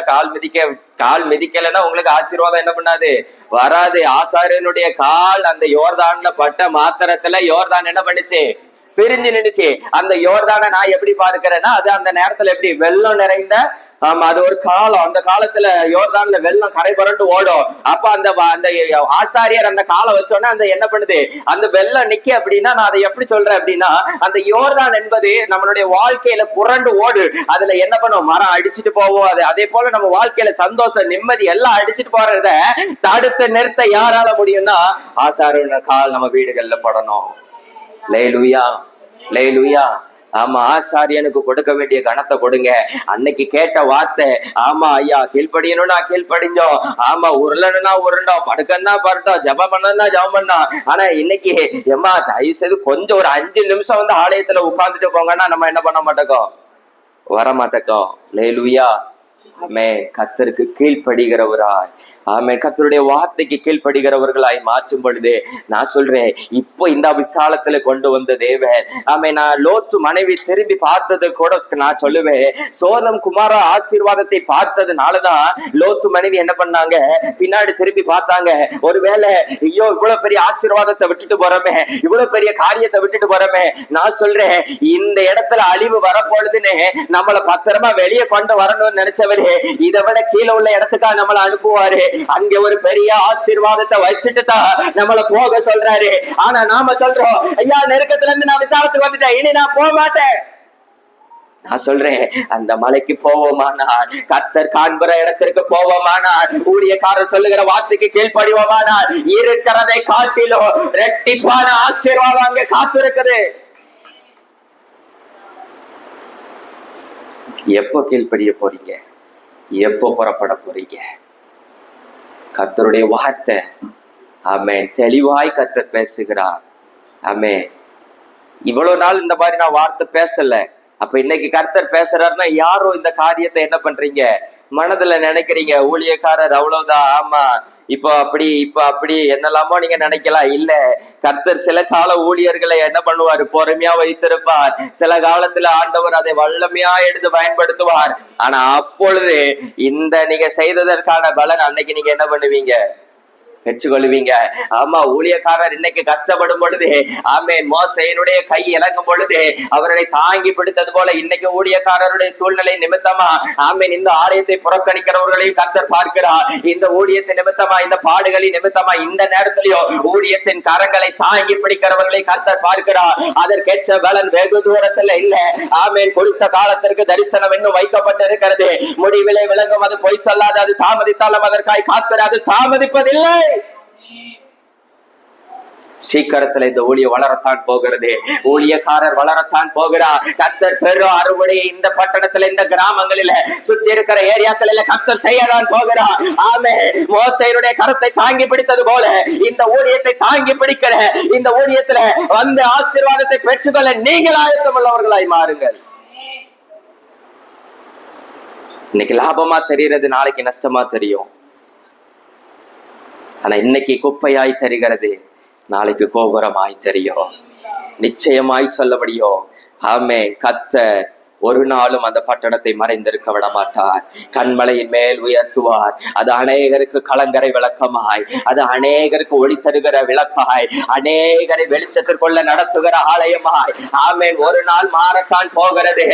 கால் மிதிக்கலைன்னா உங்களுக்கு ஆசீர்வாதம் என்ன பண்ணாது, வராது. ஆசாரியனுடைய கால் அந்த யோர்தான்ல பட்ட மாத்திரத்துல யோர்தான் என்ன பண்ணுச்சு, பிரிஞ்சு நின்னுச்சு. அந்த யோர்தானை நான் எப்படி பார்க்கிறேன்னா, அது அந்த நேரத்துல எப்படி வெள்ளம் நிறைந்த ஆமா அது ஒரு காலம். அந்த காலத்துல யோர்தான்ல வெள்ளம் கரை புரண்டு ஓடும். அப்ப அந்த ஆசாரியர் அந்த காலை வச்சோன்னா அந்த என்ன பண்ணுது, அந்த வெள்ளம் நிக்க. அப்படின்னா நான் அதை எப்படி சொல்றேன் அப்படின்னா, அந்த யோர்தான் என்பது நம்மளுடைய வாழ்க்கையில புரண்டு ஓடு. அதுல என்ன பண்ணுவோம், மரம் அடிச்சுட்டு போவோம். அதே போல நம்ம வாழ்க்கையில சந்தோஷம், நிம்மதி எல்லாம் அடிச்சுட்டு போறத தடுத்து நிறுத்த யாரால முடியும்னா ஆசாரியர் கால் நம்ம வீடுகள்ல படணும். அல்லேலூயா, அல்லேலூயா. ஆமா, ஆசாரியனுக்கு கொடுக்க வேண்டிய கணத்தை கொடுங்க. அன்னைக்கு கேட்ட வார்த்தை, ஆமா ஐயா கீழ்படியணும்னா கீழ்படிஞ்சோம், ஆமா உருளணும்னா உருண்டோம், படுக்கன்னா படுத்தோம், ஜபம் பண்ணா ஜபம் பண்ணோம். ஆனா இன்னைக்கு எம்மா தயவு செய்து கொஞ்சம் ஒரு 5 நிமிஷம் வந்து ஆலயத்துல உட்கார்ந்துட்டு போங்கன்னா நம்ம என்ன பண்ண மாட்டோம், வர மாட்டோம். அல்லேலூயா. ஆமே, கர்த்தருக்கு கீழ்ப்படுகிறவராய், ஆமே கர்த்தருடைய வார்த்தைக்கு கீழ்ப்படுகிறவர்களாய் மாற்றும் பொழுது நான் சொல்றேன், இப்போ இந்த விசாலத்துல கொண்டு வந்த தேவன். ஆமே, நான் லோத்து மனைவி திரும்பி பார்த்தது கூட நான் சொல்லுவேன், சோதம் குமார ஆசீர்வாதத்தை பார்த்ததுனாலதான் லோத்து மனைவி என்ன பண்ணாங்க, பின்னாடி திரும்பி பார்த்தாங்க. ஒருவேளை ஐயோ இவ்வளவு பெரிய ஆசீர்வாதத்தை விட்டுட்டு போறமே, இவ்வளவு பெரிய காரியத்தை விட்டுட்டு போறமே. நான் சொல்றேன், இந்த இடத்துல அழிவு வரப்பொழுதுன்னு நம்மளை பத்திரமா வெளியே கொண்டு வரணும்னு நினைச்சவரு இதை விட கீழே உள்ள இடத்துக்காக நம்மளை அனுப்புவாரு. அங்க ஒரு பெரிய ஆசீர்வாதத்தை வச்சுட்டு தான் நம்மள போக சொல்றாரு. ஆனா நாம சொல்றோம், ஐயா நெருக்கத்துல இருந்து நான் விசாலத்துக்கு வந்துட்டேன், இனி நான் போக மாட்டேன். நான் சொல்றேன், அந்த மலைக்கு போவோமானால், கர்த்தர் காண்புற இடத்திற்கு போவோமானால், ஊழியக்காரர் சொல்லுகிற வார்த்தைக்கு கீழ்ப்படிவோமானால் இருக்கிறதை காட்டிலும் இரட்டிப்பான ஆசீர்வாதம் அங்க காத்திருக்குது. எப்போ கீழ்ப்படிய போறீங்க, எப்போ புறப்பட போறீங்க? கர்த்தருடைய வார்த்தை ஆமென் தெளிவாய் கர்த்தர் பேசுகிறார். ஆமென். இவ்வளவு நாள் இந்த மாதிரி நான் வார்த்தை பேசல. அப்ப இன்னைக்கு கர்த்தர் பேசுறாருன்னா யாரும் இந்த காரியத்தை என்ன பண்றீங்க, மனதுல நினைக்கிறீங்க, ஊழியக்காரர் அவ்வளவுதான், ஆமா இப்ப அப்படி என்னெல்லாமோ நீங்க நினைக்கலாம். இல்ல, கர்த்தர் சில கால ஊழியர்களை என்ன பண்ணுவாரு, பொறுமையா வைத்திருப்பார். சில காலத்துல ஆண்டவர் அதை வல்லமையா எடுத்து பயன்படுத்துவார். ஆனா அப்பொழுது இந்த நீங்க செய்ததற்கான பலன் அன்னைக்கு நீங்க என்ன பண்ணுவீங்க, பெற்றுக்கொள்வீங்க. ஆமா, ஊழியக்காரர் இன்னைக்கு கஷ்டப்படும் பொழுது, ஆமென் மோசேயினுடைய கை இறங்கும் பொழுது அவர்களை தாங்கி பிடித்தது போல இன்னைக்கு ஊழியக்காரருடைய சூழ்நிலை நிமித்தமா ஆமென் இந்த ஆலயத்தை புறக்கணிக்கிறவர்களையும் கர்த்தர் பார்க்கிறார். இந்த ஊழியத்தை நிமித்தமா, இந்த பாடுகளின் நிமித்தமா இந்த நேரத்திலேயோ ஊழியத்தின் கரங்களை தாங்கி பிடிக்கிறவர்களை கர்த்தர் பார்க்கிறார். அதற்கேற்ற பலன் வெகு தூரத்துல இல்ல. ஆமென். கொடுத்த காலத்திற்கு தரிசனம் இன்னும் வைக்கப்பட்டு இருக்கிறது. முடிவிலே விளங்கும். அது பொய் சொல்லாது. அது தாமதித்தாலும் அதற்காய் காத்திரு. அது தாமதிப்பதில்லை. சீக்கிரத்துல இந்த ஊழிய வளரத்தான் போகிறது. ஊழியக்காரர் வளரத்தான் போகிறார். கர்த்தர் பெரும் அறுவடையை இந்த பட்டணத்துல, இந்த கிராமங்களில, சுற்றி இருக்கிற ஏரியாக்களில கர்த்தர் செய்யதான் போகிறார். ஆமே, மோசேயுடைய கரத்தை தாங்கி பிடித்தது போல இந்த ஊழியத்தை தாங்கி பிடிக்கிற, இந்த ஊழியத்துல வந்து ஆசீர்வாதத்தை பெற்றுக்கொள்ள நீங்கள் ஆயத்தம் உள்ளவர்களாய் மாறுங்கள். இன்னைக்கு லாபமா தெரிகிறது, நாளைக்கு நஷ்டமா தெரியும். ஆனா இன்னைக்கு குப்பையாய் தெரிகிறது, நாளைக்கு கோபுரமாய் தெரியும். நிச்சயமாய் சொல்ல முடியும். ஆமே, கர்த்தர் ஒரு நாளும் அந்த பட்டணத்தை மறைந்திருக்க விட மாட்டார். கண்மலையின் மேல் உயர்த்துவார். அது அநேகருக்கு கலங்கரை விளக்கமாய், அது அநேகருக்கு ஒளி தருகிற விளக்காய், அநேகரை வெளிச்சத்திற்குள்ள நடத்துகிற ஆலயமாய். ஆமேன். ஒரு நாள் மாறத்தான் போகிறது.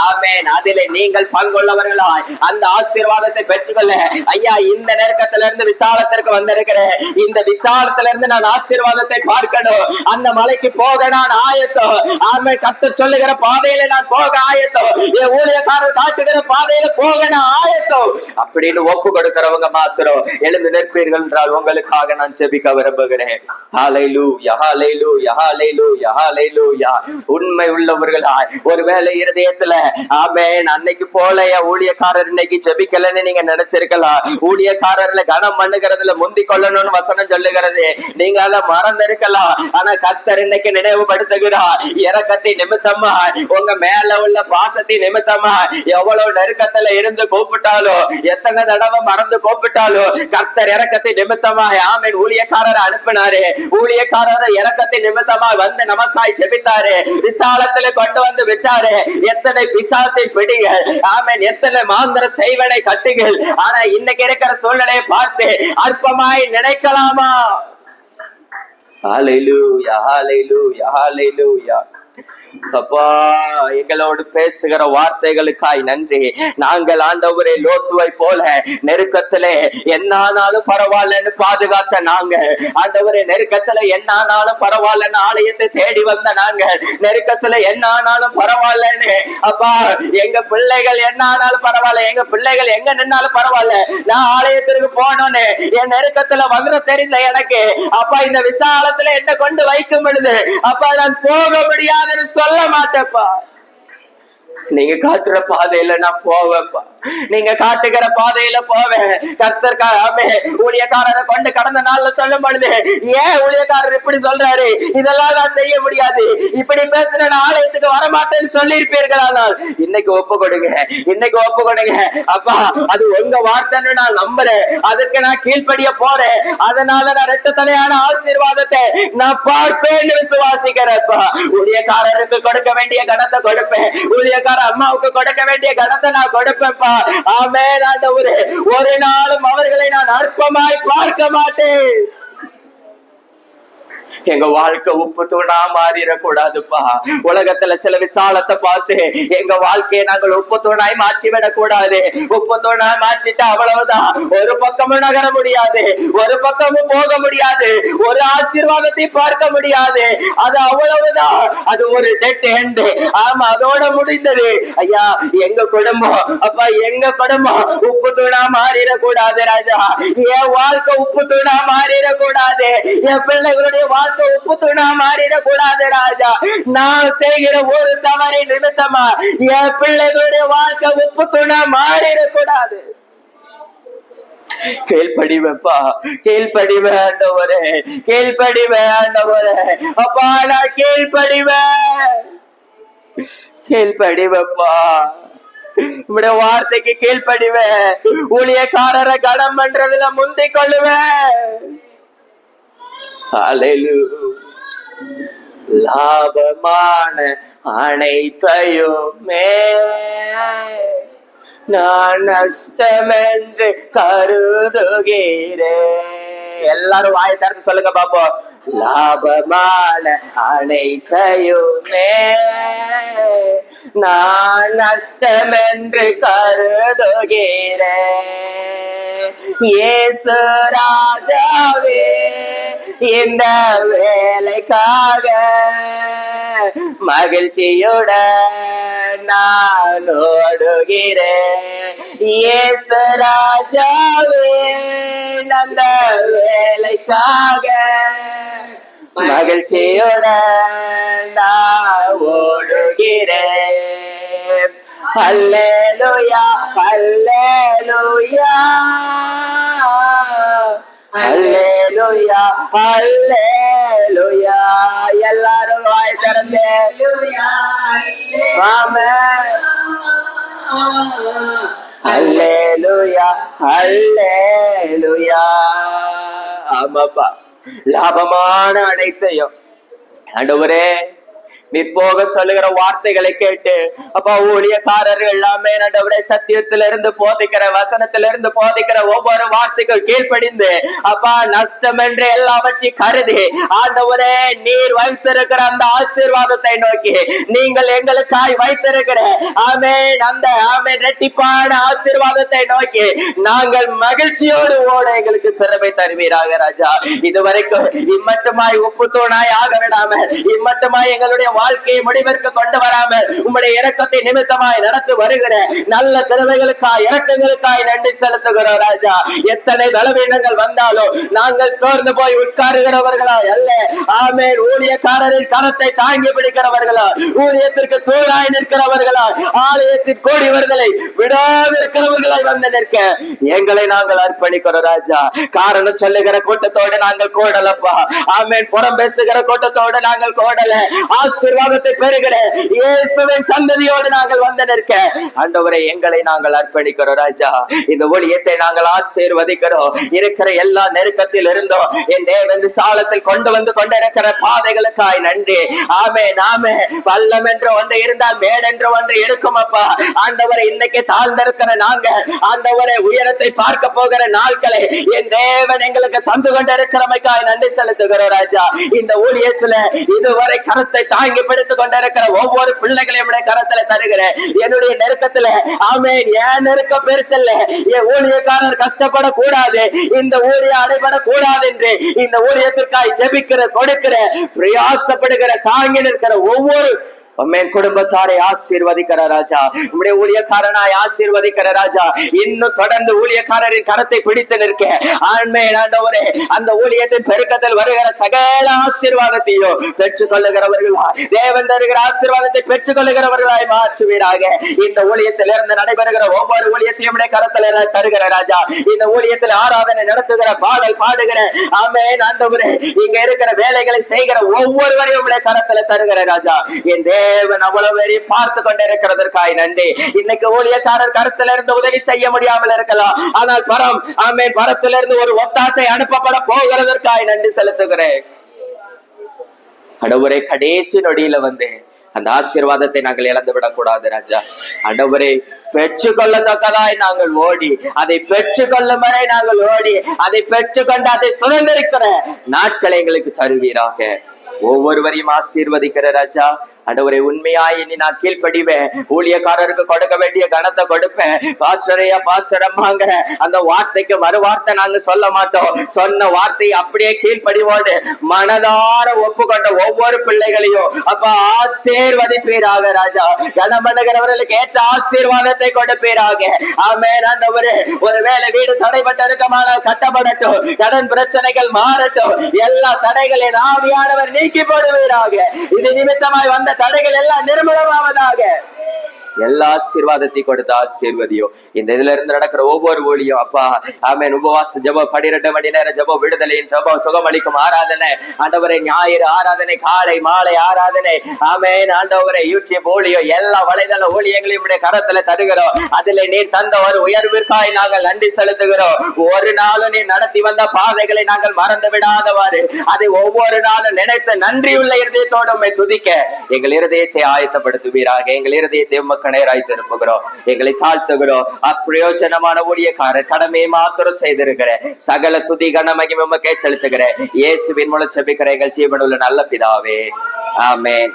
ஆமேன். அதிலே நீங்கள் பங்குள்ளவர்களாய் அந்த ஆசீர்வாதத்தை பெற்றுக்கொள்ள ஐயா இந்த நெருக்கத்திலிருந்து விசாலத்திற்கு வந்திருக்கிறேன். இந்த விசாலத்திலிருந்து நான் ஆசீர்வாதத்தை பார்க்கணும். அந்த மலைக்கு போக நான் ஆயத்தம். ஆமேன். கர்த்தர் சொல்லுகிற பாதையில நான் போக ஆயத்தம். என் ஊழியக்காரர் காட்டுகிற பாதையில போக நான் ஆயத்தம் அப்படின்னு ஒப்பு கொடுக்கிறவங்க மாத்திரம் எழுந்து நிற்பீர்கள் என்றால் உங்களுக்காக நான் ஜெபிக்க விரும்புகிறேன். ஹல்லேலூயா, ஹல்லேலூயா, ஹல்லேலூயா, ஹல்லேலூயா. உண்மை உள்ளவர்களாய் ஒருவேளை இருதயத்துல ஆமென் அன்னைக்கு போல என் ஊழியக்காரர் இன்னைக்கு ஜெபிக்கலன்னு நீங்க நினைச்சிருக்கலாம். ஊழியக்காரர்ல கனம் பண்ணுகிறதுல முந்தி கொள்ளணும்னு வசனம் சொல்லுகிறது. நீங்க அதை மறந்திருக்கலாம். ஆனா கர்த்தர் இன்னைக்கு நினைவுபடுத்துகிறார். இரக்கத்தை நிமித்தமா உங்க மேல உள்ள பாசத்தை நிமித்தமா எவ்வளவு நெருக்கத்துல இருந்து கூப்பிட்டாலும், எத்தனை தடவை மறந்து கூப்பிட்டாலும் கர்த்தர் இரக்கத்தை நிமித்தமா ஆமென் ஊழியக்காரரை அனுப்பினாரு. ஊழியக்காரரை இரக்கத்தை நிமித்தமா வந்து நமக்காய் ஜெபித்தாரு. விசாலத்துல கொண்டு வந்து விட்டாரு. எத்தனை பிசாசின் பிடிகள், ஆமென் எத்தனை மாந்திர செய்வனை கட்டுகள். ஆனா இன்னைக்கு இருக்கிற சூழ்நிலையை பார்த்து அற்பமாய் நினைக்கலாமா? ஹல்லேலூயா, ஹல்லேலூயா, ஹல்லேலூயா. அப்பா எங்களோடு பேசுகிற வார்த்தைகளுக்காய் நன்றி. நாங்கள் ஆண்டவரே லோத்துவை போல நெருக்கத்திலே என்னானாலும் பரவாயில்லன்னு பாதுகாத்த நாங்க, ஆண்டவரே நெருக்கத்துல என்னானாலும் பரவாயில்லன்னு ஆலயத்தை தேடி வந்த நாங்க, நெருக்கத்துல என்னானாலும் பரவாயில்லன்னு அப்பா எங்க பிள்ளைகள் என்னானாலும் பரவாயில்ல, எங்க பிள்ளைகள் எங்க நின்னாலும் பரவாயில்ல, நான் ஆலயத்திற்கு போனோன்னு என் நெருக்கத்துல வந்து தெரிந்த எனக்கு அப்பா இந்த விசாலத்துல என்ன கொண்டு வைக்கும் பொழுது அப்பா நான் போக முடியாதுன்னு சொல்ல மாட்டேப்பா. நீங்க காட்டுற பாதையில நான் போவேன்ப்பா. நீங்க காட்டுகிற பாதையில போவேன். கர்த்தர் ஊழியக்காரரை கொண்டு கடந்த நாள்ல சொல்லும் பொழுது ஏன் ஊழியக்காரர் இப்படி சொல்றாரு, இதெல்லாம் நான் செய்ய முடியாது, இப்படி பேசுற ஆலயத்துக்கு வரமாட்டேன்னு சொல்லி இருப்பீர்களானால் இன்னைக்கு ஒப்பு கொடுங்க, இன்னைக்கு ஒப்பு கொடுங்க. அப்பா அது உங்க வார்த்தைன்னு நான் நம்புறேன். அதுக்கு நான் கீழ்ப்படிய போறேன். அதனால நான் ரெட்ட தலையான ஆசீர்வாதத்தை நான் பார்ப்பேன்னு விசுவாசிக்கிறேன்ப்பா. ஊழியக்காரருக்கு கொடுக்க வேண்டிய கணத்தை கொடுப்பேன். ஊழியக்கார அம்மாவுக்கு கொடுக்க வேண்டிய கணத்தை நான் கொடுப்பேன்ப்பா. ஆமென் ஆண்டவரே. ஒரு நாளும் அவர்களை நான் அற்பமாய் பார்க்க மாட்டேன். எங்க வாழ்க்கை உப்பு தூணா மாறிடக்கூடாதுப்பா. உலகத்துல சில விசாலத்தை பார்த்து எங்க வாழ்க்கையை நாங்கள் உப்பு தூணாய் மாற்றி விடக் கூடாது. உப்பு தூணாய் மாற்றிட்டு அவ்வளவுதான். ஒரு பக்கமும் நகர முடியாது, ஒரு பக்கமும் போக முடியாது, ஒரு ஆசீர்வாதத்தை பார்க்க முடியாது. அது அவ்வளவுதான். அது ஒரு டெட் எண்ட். ஆமா அதோட முடிந்தது. ஐயா எங்க குடும்பம் அப்பா எங்க குடும்பம் உப்பு தூணா மாறிடக்கூடாது ராஜா. என் வாழ்க்கை உப்பு தூணா மாறிடக்கூடாது. என் பிள்ளைகளுடைய வாழ்க்கை உப்பு தூணா மாறிடக்கூடாது ராஜா. நான் செய்கிற ஒரு தவறை நிமித்தமா என் பிள்ளைகளுடைய வாழ்க்கை உப்பு தூணா மாறிடக்கூடாது. கேள்படிவேப்பா, கேள்படிவேன் ஆண்டவரே, கேள்படிவேன் ஆண்டவரே. அப்பா நான் கேள்படிவேன், கேள்படிவேப்பா. உங்களுடைய வார்த்தைக்கு கீழ்ப்படிவேன். ஊழியக்காரரை கடம் பண்றதுல முந்திக் கொள்ளுவேன். லாபமான அனைத்தையுமே நான் நஷ்டம் என்று கருதுகிறேன். எல்லாரும் வாய் திறந்து சொல்லுங்க பாப்போம். லாபமான அனைத்தையுமே நான் நஷ்டம் என்று கருதுகிறேன். இயேசு ராஜாவே இந்த வேலைக்காக மகிழ்ச்சியுடன் நான் ஓடுகிறேன். இயேசு ராஜாவே அந்த வேலைக்காக மகிழ்ச்சியுடன் நான் ஓடுகிறேன். அல்லேலூயா, அல்லேலூயா, அல்லேலூயா, அல்லேலூயா. எல்லாரும் வாய் திறந்து ஆமென். அல்லேலூயா, அல்லேலூயா. ஆமாப்பா லாபமான அனைத்தையும் ஆண்டவரே நீ போக சொல்லுகிற வார்த்தைகளை கேட்டு அப்பா ஊழியக்காரர்கள் எல்லாமே ஆண்டவரே சத்தியத்திலிருந்து போதிக்கிற வசனத்திலிருந்து போதிக்கிற ஒவ்வொரு வார்த்தைகள் கீழ்ப்படிந்து அப்பா நஷ்டம் என்று எல்லாவற்றையும் கருதி ஆண்டவரே நீர் வைத்திருக்கிற அந்த ஆசீர்வாதத்தை நோக்கி நீங்கள் எங்களுக்காய் வைத்திருக்கிற ஆமென் அந்த ஆமென் இரட்டிப்பான ஆசீர்வாதத்தை நோக்கி நாங்கள் மகிழ்ச்சியோடு ஓட எங்களுக்கு கிருபை தருவீராக ராஜா. இதுவரைக்கும் இம்மட்டுமாய் உப்பு தூணாய் ஆக விடாமல் இம்மட்டுமாய் எங்களுடைய வாழ்க்கையை முடிவிற்கு கொண்டு வராமல் உம்முடைய இரக்கத்தை நிமித்தமாய் நடத்தி வருகிற நல்ல கிருபைகளுக்காய் இரக்கங்களுக்காய் நன்றி செலுத்துகிறோம் ராஜா. எத்தனை பலவீனங்கள் வந்தாலும் நாங்கள் சோர்ந்து போய் உட்காருகிறவர்களா அல்ல, ஆமென் ஊழியக்காரரின் கரத்தை தாங்கி பிடிக்கிறவர்களா, ஊழியத்திற்கு தூளாய் நிற்கிறவர்களா, ஆலயத்தின் கோடி வருதலை விடாது இருக்கிறவர்களாய் வந்து நிற்க எங்களை நாங்கள் அர்ப்பணிக்கிறோம் ராஜா. காரணம் சொல்லுகிற கூட்டத்தோடு நாங்கள் கோடலப்பா, ஆமென் புறம் பேசுகிற கூட்டத்தோடு நாங்கள் கோடல, ஆசீர்வாதத்தை பெறுகிற இயேசுவின் சந்ததியோடு நாங்கள் வந்து நிற்க ஆண்டவரே எங்களை நாங்கள் அர்ப்பணிக்கிறோம் ராஜா. இந்த ஊழியத்தை நாங்கள் ஆசீர்வதிக்கிறோம். இருக்கிற எல்லா நெருக்கத்தில் இருந்தோம் என் தேவன் சாலத்தில் கொண்டு வந்து கொண்டிருக்கிற பாதைகளுக்காய் நன்றி. ஆமென் ஆமென். பள்ளம் என்று ஒன்று இருந்தால் மேடென்று ஒன்று இருக்கும் அப்பா. ஆண்டவரை இன்னைக்கு தாழ்ந்திருக்கிற நாங்க ஆண்டவரை உயரத்தை பார்க்க போகிற நாட்களை என் தேவன் எங்களுக்கு தந்து கொண்டிருக்கிறமைக்காய் நன்றி செலுத்துகிறோம் ராஜா. இந்த ஊழியத்துல இதுவரை கரத்தை தாங்கி பிடித்துக் கொண்டிருக்கிற ஒவ்வொரு பிள்ளைகளையும் கரத்துல தருகிறேன். என்னுடைய நெருக்கத்துல ஆமென் என் நெருக்க பெருசல்ல, என் ஊழியக்காரர் கஷ்டப்படக்கூடாது, இந்த ஊழிய அடைபடக்கூடாது என்று இந்த ஊழியத்திற்காய் ஜெபிக்கிற கொடுக்கிற பிரயாசப்படுகிற தாங்கி நிற்கிற ஒவ்வொரு குடும்பத்தாரை ஆசீர்வதிக்கிற ராஜா. உம்முடைய ஊழியக்காரனாய் ஆசீர்வதிக்கிற ராஜா. இன்னும் தொடர்ந்து ஊழியக்காரரின் கரத்தை பிடித்து நிற்க ஆமென் ஆண்டவரே அந்த ஊழியத்தின் பெருக்கத்தில் வருகிற சகல ஆசீர்வாதத்தையும் பெற்றுக் கொள்ளுகிறவர்களாய் தேவன் தருகிற ஆசீர்வாதத்தை பெற்றுக் கொள்ளுகிறவர்களாய் மாற்றுவீராக. இந்த ஊழியத்தில் இருந்து நடைபெறுகிற ஒவ்வொரு ஊழியத்தையும் கரத்தில் தருகிற ராஜா. இந்த ஊழியத்தில் ஆராதனை நடத்துகிற பாடல் பாடுகிற ஆமென் ஆண்டவரே இங்க இருக்கிற வேலைகளை செய்கிற ஒவ்வொருவரையும் கரத்துல தருகிற ராஜா. என் தேவன் அவ்வளவு பேரை பார்த்து கொண்டிருக்கிறதற்காய் நன்றி. இன்னைக்கு ஊழியக்காரர் கருத்திலிருந்து உதவி செய்ய முடியாமல் இருக்கலாம், ஆனால் பரம் ஆமென் பரத்திலிருந்து ஒரு ஒத்தாசை அனுப்பப்பட போகிறதற்காய் நன்றி செலுத்துகிறேன். கடவுளே கடைசி நொடியில வந்து அந்த ஆசீர்வாதத்தை நாங்கள் இழந்து விடக்கூடாது ராஜா. ஆண்டவரே பெற்றுக்கொள்ளத்தக்கதாய் நாங்கள் ஓடி அதை பெற்றுக்கொள்ளும் வரை நாங்கள் ஓடி அதை பெற்றுக்கொண்டு அதை சுதந்திரிக்கிற நாட்களை எங்களுக்கு தருவீராக. ஒவ்வொருவரையும் ஆசீர்வதிக்கிற ராஜா. ஆண்டவரே உண்மையாய் இனி நான் கீழ்ப்படிவேன், ஊழியக்காரருக்கு கொடுக்க வேண்டிய கனத்தை கொடுப்பேன். பாஸ்டரையா பாஸ்டர் அம்மாங்கிற அந்த வார்த்தைக்கு மறு வார்த்தை நாங்க சொல்ல மாட்டோம். சொன்ன வார்த்தையை அப்படியே கீழ்ப்படிவோடு மனதார ஒப்புக்கொண்ட ஒவ்வொரு பிள்ளைகளையும் அப்ப ஆசீர்வதிப்பீராக ராஜா. கனமனுகிறவர்களுக்கு ஏற்ற ஆசீர்வாதத்தை கொடுப்பீராக. ஆமென் ஆண்டவரே. ஒருவேளை வீடு தடைப்பட்டு இருக்குமானால் கட்டப்படட்டும், கடன் பிரச்சனைகள் மாறட்டும், எல்லா தடைகளின் ஆவியானவர் நீக்கி போடுவீராக. இது நிமித்தமாய் வந்த தடைகள் எல்லாம் நிர்மூலமாவதாக. எல்லா ஆசீர்வாதத்தை கொடுத்த ஆசீர்வதியோ இந்த இதுல இருந்து நடக்கிற ஒவ்வொரு ஊழியம் அப்பா. ஆமென். உபவாச ஜெபம் 12 மணி நேர ஜெபம், விடுதலையின் ஜெபம், சுகமளிக்கும் ஆராதனை ஆண்டவரே, ஞாயிறு ஆராதனை, காலை மாலை ஆராதனை ஆமென் ஆண்டவரே, யூடியூப் ஊழியம் எல்லா வலைதள ஊழியங்களையும் கரத்துல தருகிறோம். அதுல நீர் தந்த ஒரு உயர்விற்காய் நாங்கள் நன்றி செலுத்துகிறோம். ஒரு நாளும் நீர் நடத்தி வந்த பாதைகளை நாங்கள் மறந்து விடாதவாறு அதை ஒவ்வொரு நாளும் நினைத்து நன்றியுள்ள இருதயத்தோடு துதிக்க எங்கள் இருதயத்தை ஆயத்தப்படுத்துவீராக. எங்கள் இருதயத்தை நேராய் திருப்புகிறோம், எங்களை தாழ்த்துகிறோம். அப்பிரயோஜனமான ஊழியக்காரர் கடமையை மாத்திரம் செய்திருக்கிற சகல துதி கன மகிமை செலுத்துகிற இயேசுவின் மூலம் செபிக்கிற எங்கள் ஜீவனுள்ள நல்ல பிதாவே, ஆமென்.